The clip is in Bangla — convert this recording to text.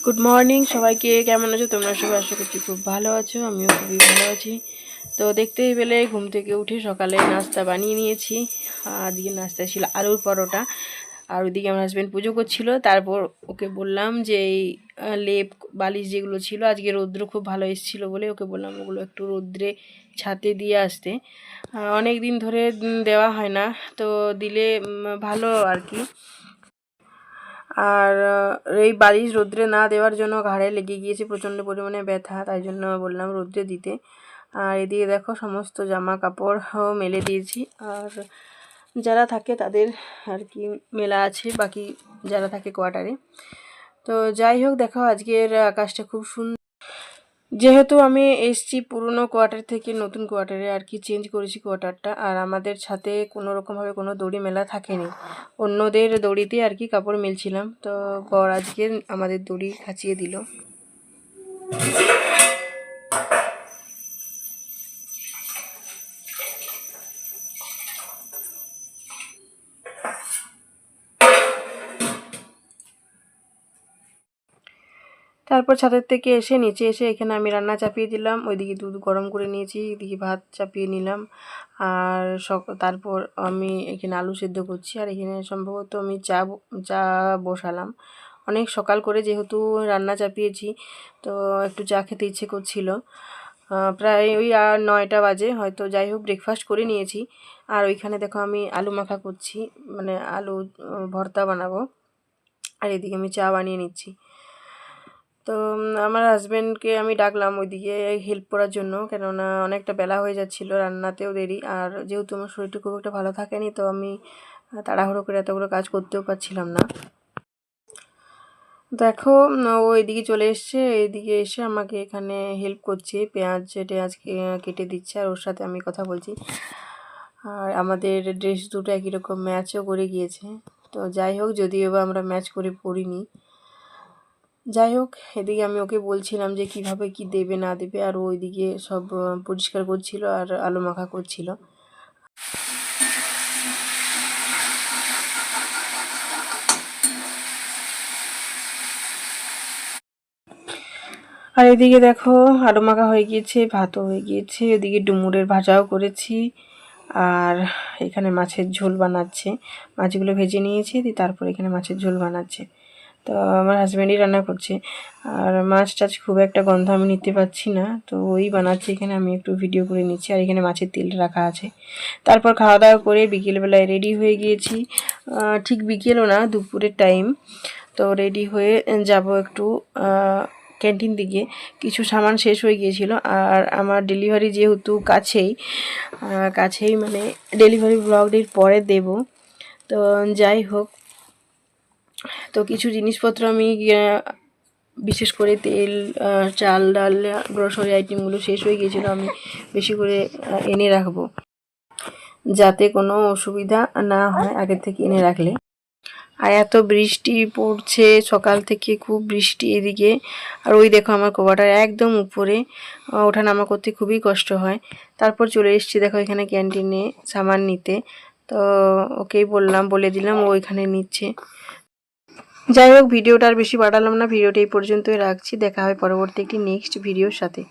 গুড মর্নিং সবাইকে। কেমন আছো তোমরা সবাই? আশা করছি খুব ভালো আছো, আমিও খুবই ভালো আছি। তো দেখতেই পেলে ঘুম থেকে উঠে সকালে নাস্তা বানিয়ে নিয়েছি। আজকে নাস্তা ছিল আলুর পরোটা, আর ওইদিকে আমার হাজব্যান্ড পুজো করছিল। তারপর ওকে বললাম যে এই লেপ বালিশ যেগুলো ছিল, আজকে রৌদ্র খুব ভালো এসেছিলো বলে ওকে বললাম ওগুলো একটু রৌদ্রে ছাতে দিয়ে আসতে। অনেক দিন ধরে দেওয়া হয় না, তো দিলে ভালো আর কি। আর এই বালিশ রৌদ্রে না দেওয়ার জন্য ঘাড়ে লেগে গিয়েছে প্রচণ্ড পরিমাণে ব্যথা, তাই জন্য বললাম রৌদ্রে দিতে। আর এদিকে দেখো সমস্ত জামা কাপড় মেলে দিয়েছি, আর যারা থাকে তাদের আর কি মেলা আছে, বাকি যারা থাকে কোয়ার্টারে। তো যাই হোক, দেখো আজকের আকাশটা খুব সুন্দর। যেহেতু আমি এসছি পুরনো কোয়ার্টার থেকে নতুন কোয়ার্টারে আর কি, চেঞ্জ করেছি কোয়ার্টারটা, আর আমাদের ছাদে কোনো রকমভাবে কোনো দড়ি মেলা থাকেনি, অন্যদের দড়িতে আর কি কাপড় মেলছিলাম। তো বর আজকে আমাদের দড়ি খাঁচিয়ে দিল। তারপর ছাদের থেকে এসে নিচে এসে এখানে আমি রান্না চাপিয়ে দিলাম, ওইদিকে দুধ গরম করে নিয়েছি, এদিকে ভাত চাপিয়ে নিলাম। আর তারপর আমি এখানে আলু সেদ্ধ করছি, আর এখানে সম্ভবত আমি চা বসালাম। অনেক সকাল করে যেহেতু রান্না চাপিয়েছি, তো একটু চা খেতে ইচ্ছে করছিল। প্রায় ওই 9টা বাজে হয়তো। যাই হোক, ব্রেকফাস্ট করে নিয়েছি। আর ওইখানে দেখো আমি আলু মাখা করছি, মানে আলু ভর্তা বানাবো, আর এদিকে আমি চা বানিয়ে নিচ্ছি। তো আমার হাজব্যান্ডকে আমি ডাকলাম ওইদিকে হেল্প করার জন্য, কেননা অনেকটা বেলা হয়ে যাচ্ছিল, রান্নাতেও দেরি। আর যেহেতু আমার শরীরটা খুব একটা ভালো থাকেনি, তো আমি তাড়াহুড়ো করে এতগুলো কাজ করতেও পারছিলাম না। দেখো ও এদিকে চলে এসছে, এইদিকে এসে আমাকে এখানে হেল্প করছে, পেঁয়াজ কেটে দিচ্ছে, আর ওর সাথে আমি কথা বলছি। আর আমাদের ড্রেস দুটো একই রকম ম্যাচও করে গিয়েছে। তো যাই হোক, যদিও বা আমরা ম্যাচ করে পরিনি, যাই হোক, এদিকে আমি ওকে বলছিলাম যে কিভাবে কি দেবে না দেবে, আর ওইদিকে সব পরিষ্কার করছিল আর আলু মাখা করছিল। আর এদিকে দেখো আলু মাখা হয়ে গিয়েছে, ভাতও হয়ে গিয়েছে, এদিকে ডুমুরের ভাজাও করেছি, আর এখানে মাছের ঝোল বানাচ্ছে। মাছগুলো ভেজে নিয়েছি, তারপর এখানে মাছের ঝোল বানাচ্ছে। তো আমার হাজব্যান্ডই রান্না করছে। আর মাছ টাছ খুব একটা গন্ধ আমি নিতে পারছি না, তো ওই বানাচ্ছে। এখানে আমি একটু ভিডিও করে নিচ্ছি, আর এখানে মাছের তেল রাখা আছে। তারপর খাওয়া দাওয়া করে বিকেলবেলায় রেডি হয়ে গিয়েছি, ঠিক বিকেলও না, দুপুরের টাইম। তো রেডি হয়ে যাব একটু ক্যান্টিন দিকে। কিছু সামান শেষ হয়ে গিয়েছিল, আর আমার ডেলিভারি যেহেতু কাছেই মানে ডেলিভারি ব্লগটির পরে দেব। তো যাই হোক, তো কিছু জিনিসপত্র আমি বিশেষ করে তেল, চাল ডাল, গ্রোসারি আইটেমগুলো শেষ হয়ে গিয়েছিলো, আমি বেশি করে এনে রাখবো যাতে কোনো অসুবিধা না হয় আগের থেকে এনে রাখলে। আর এত বৃষ্টি পড়ছে সকাল থেকে, খুব বৃষ্টি এদিকে। আর ওই দেখো আমার কোয়ার্টার একদম উপরে, ওঠানামা করতে খুবই কষ্ট হয়। তারপর চলে এসেছি দেখো এখানে ক্যান্টিনে সামান নিতে। তো ওকেই বলে দিলাম, ও এখানে নিচ্ছে। যাই হোক, ভিডিওটা আর বেশি বাড়ালাম না, ভিডিওটা এই পর্যন্তই রাখছি। দেখা হয় পরবর্তী একটি নেক্সট ভিডিওর সাথে।